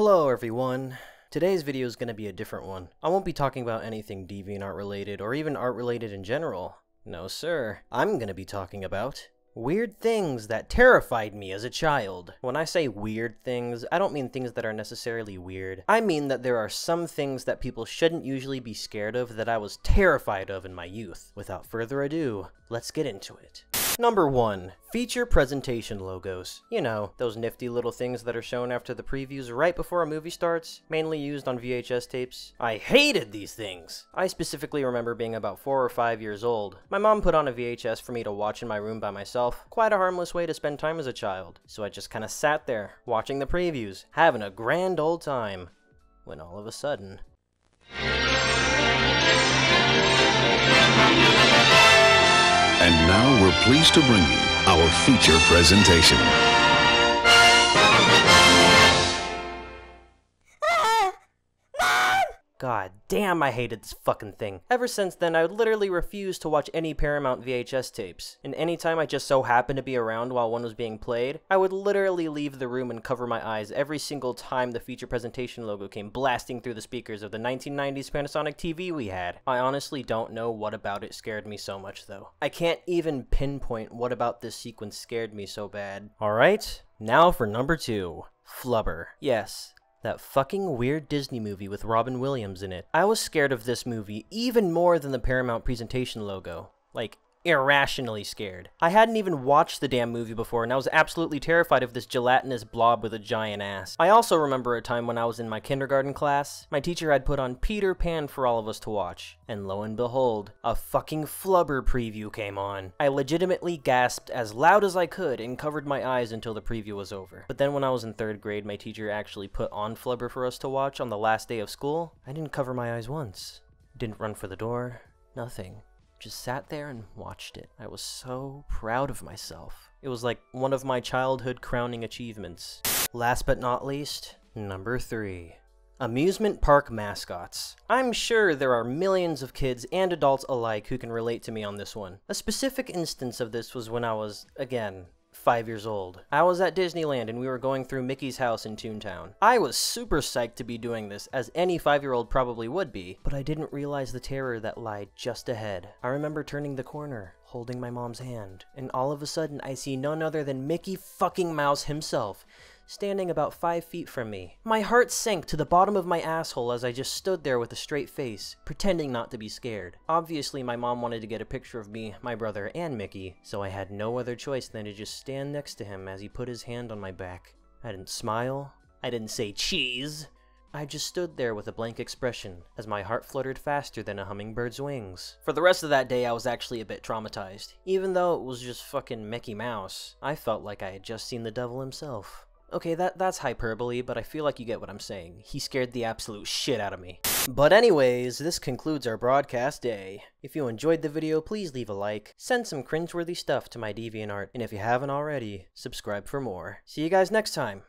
Hello everyone. Today's video is going to be a different one. I won't be talking about anything DeviantArt related or even art related in general. No sir. I'm going to be talking about weird things that terrified me as a child. When I say weird things, I don't mean things that are necessarily weird. I mean that there are some things that people shouldn't usually be scared of that I was terrified of in my youth. Without further ado, let's get into it. Number 1. Feature presentation logos. You know, those nifty little things that are shown after the previews right before a movie starts, mainly used on VHS tapes. I hated these things! I specifically remember being about 4 or 5 years old. My mom put on a VHS for me to watch in my room by myself. Quite a harmless way to spend time as a child. So I just kinda sat there, watching the previews, having a grand old time. When all of a sudden... And now we're pleased to bring you our feature presentation. God damn, I hated this fucking thing. Ever since then, I would literally refuse to watch any Paramount VHS tapes. And anytime I just so happened to be around while one was being played, I would literally leave the room and cover my eyes every single time the feature presentation logo came blasting through the speakers of the 1990s Panasonic TV we had. I honestly don't know what about it scared me so much though. I can't even pinpoint what about this sequence scared me so bad. Alright, now for number 2. Flubber. Yes. That fucking weird Disney movie with Robin Williams in it. I was scared of this movie even more than the Paramount presentation logo. Like, irrationally scared. I hadn't even watched the damn movie before and I was absolutely terrified of this gelatinous blob with a giant ass. I also remember a time when I was in my kindergarten class, my teacher had put on Peter Pan for all of us to watch. And lo and behold, a fucking Flubber preview came on. I legitimately gasped as loud as I could and covered my eyes until the preview was over. But then when I was in 3rd grade, my teacher actually put on Flubber for us to watch on the last day of school. I didn't cover my eyes once. Didn't run for the door. Nothing. Just sat there and watched it. I was so proud of myself. It was like one of my childhood crowning achievements. Last but not least, number 3. Amusement park mascots. I'm sure there are millions of kids and adults alike who can relate to me on this one. A specific instance of this was when I was, again, 5 years old. I was at Disneyland and we were going through Mickey's house in Toontown. I was super psyched to be doing this, as any 5-year-old probably would be, but I didn't realize the terror that lied just ahead. I remember turning the corner, holding my mom's hand, and all of a sudden I see none other than Mickey fucking Mouse himself, standing about 5 feet from me. My heart sank to the bottom of my asshole as I just stood there with a straight face, pretending not to be scared. Obviously, my mom wanted to get a picture of me, my brother, and Mickey, so I had no other choice than to just stand next to him as he put his hand on my back. I didn't smile. I didn't say cheese. I just stood there with a blank expression, as my heart fluttered faster than a hummingbird's wings. For the rest of that day, I was actually a bit traumatized. Even though it was just fucking Mickey Mouse, I felt like I had just seen the devil himself. Okay, that's hyperbole, but I feel like you get what I'm saying. He scared the absolute shit out of me. But anyways, this concludes our broadcast day. If you enjoyed the video, please leave a like, send some cringeworthy stuff to my DeviantArt, and if you haven't already, subscribe for more. See you guys next time!